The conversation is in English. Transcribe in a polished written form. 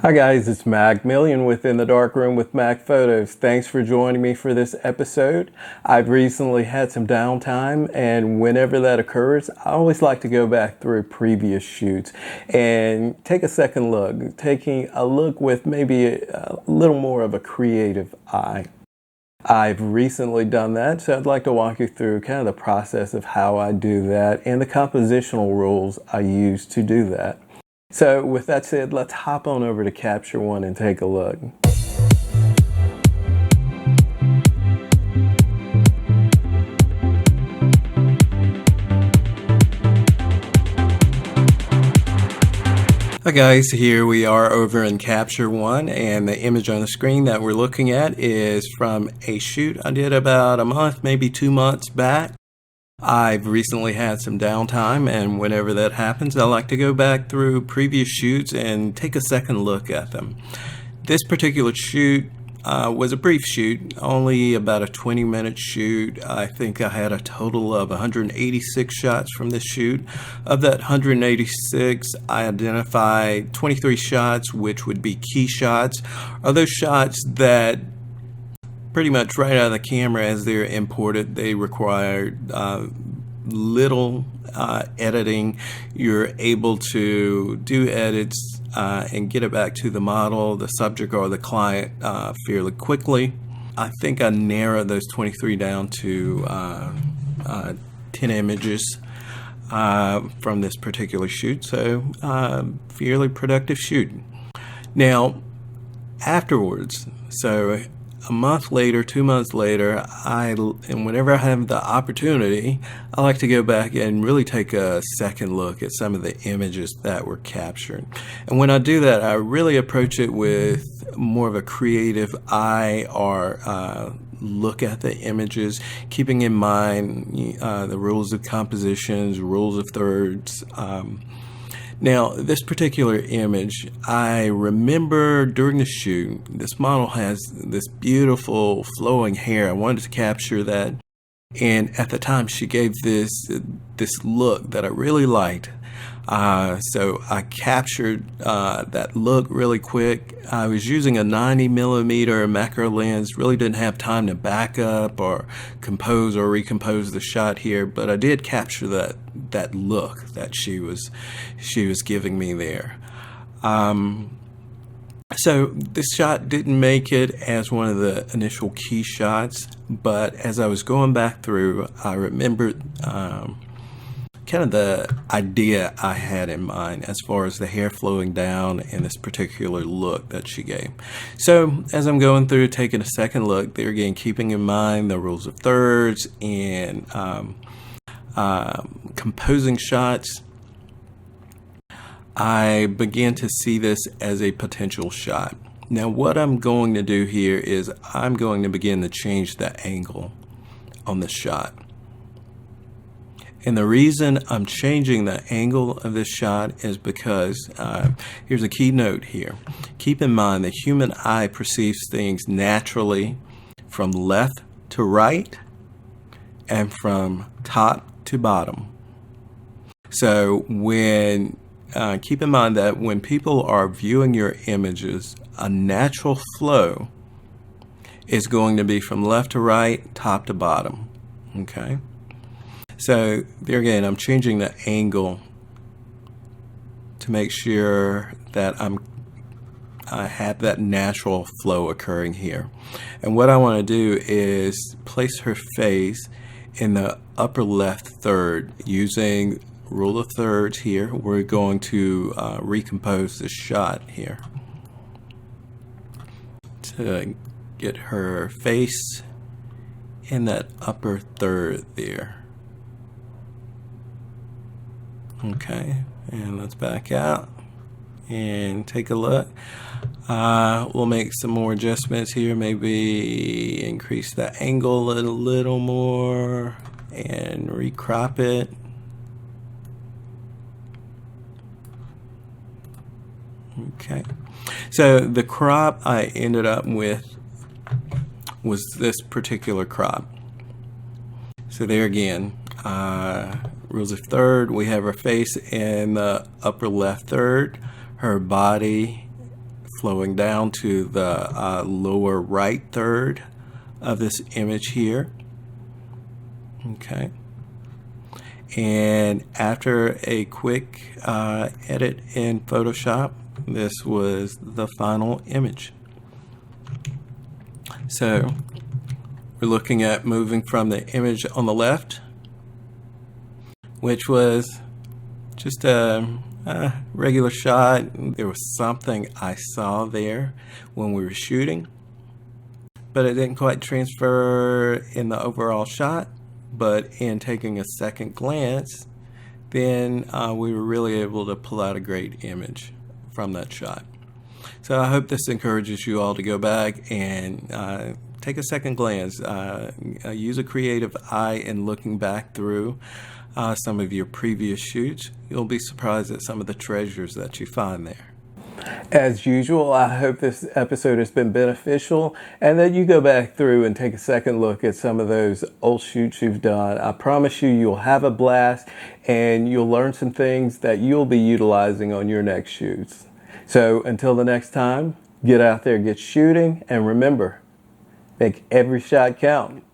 Hi guys, it's Mack Million within the dark room with Mack Photos. Thanks for joining me for this episode. I've recently had some downtime, and whenever that occurs, I always like to go back through previous shoots and take a second look, taking a look with maybe a little more of a creative eye. I've recently done that, so I'd like to walk you through kind of the process of how I do that and the compositional rules I use to do that. So with that said, let's hop on over to Capture One and take a look. Hi guys, here we are over in Capture One, and the image on the screen that we're looking at is from a shoot I did about a month, maybe 2 months back. I've recently had some downtime, and whenever that happens, I like to go back through previous shoots and take a second look at them. This particular shoot was a brief shoot, only about a 20-minute shoot. I think I had a total of 186 shots from this shoot. Of that 186, I identified 23 shots, which would be key shots, are those shots that pretty much right out of the camera as they're imported. They require little editing. You're able to do edits and get it back to the model, the subject, or the client fairly quickly. I think I narrowed those 23 down to 10 images from this particular shoot, so fairly productive shoot. Now, afterwards, so a month later, 2 months later, and whenever I have the opportunity, I like to go back and really take a second look at some of the images that were captured. And when I do that, I really approach it with more of a creative eye, or look at the images, keeping in mind the rules of compositions, rules of thirds. Now, this particular image, I remember during the shoot, this model has this beautiful flowing hair. I wanted to capture that, and at the time she gave this look that I really liked. So I captured that look really quick. I was using a 90mm macro lens, really didn't have time to back up or compose or recompose the shot here, but I did capture that look that she was giving me there. So this shot didn't make it as one of the initial key shots, but as I was going back through, I remembered kind of the idea I had in mind as far as the hair flowing down and this particular look that she gave. So as I'm going through, taking a second look, there again, keeping in mind the rules of thirds and composing shots, I began to see this as a potential shot. Now what I'm going to do here is I'm going to begin to change the angle on the shot. And the reason I'm changing the angle of this shot is because, here's a key note here. Keep in mind the human eye perceives things naturally from left to right and from top to bottom. So keep in mind that when people are viewing your images, a natural flow is going to be from left to right, top to bottom, okay? So there again, I'm changing the angle to make sure that I have that natural flow occurring here. And what I want to do is place her face in the upper left third. Using rule of thirds here, we're going to recompose the shot here to get her face in that upper third there. Okay, and let's back out and take a look. We'll make some more adjustments here, maybe increase the angle a little more and recrop it. Okay, so the crop I ended up with was this particular crop. So there again, rules of third, we have her face in the upper left third, her body flowing down to the lower right third of this image here. Okay. And after a quick edit in Photoshop, this was the final image. So we're looking at moving from the image on the left, which was just a regular shot. There was something I saw there when we were shooting, but it didn't quite transfer in the overall shot. But in taking a second glance, then we were really able to pull out a great image from that shot. So I hope this encourages you all to go back and take a second glance. Use a creative eye in looking back through some of your previous shoots. You'll be surprised at some of the treasures that you find there. As usual, I hope this episode has been beneficial and that you go back through and take a second look at some of those old shoots you've done. I promise you'll have a blast and you'll learn some things that you'll be utilizing on your next shoots. So until the next time, get out there, get shooting, and remember, make every shot count.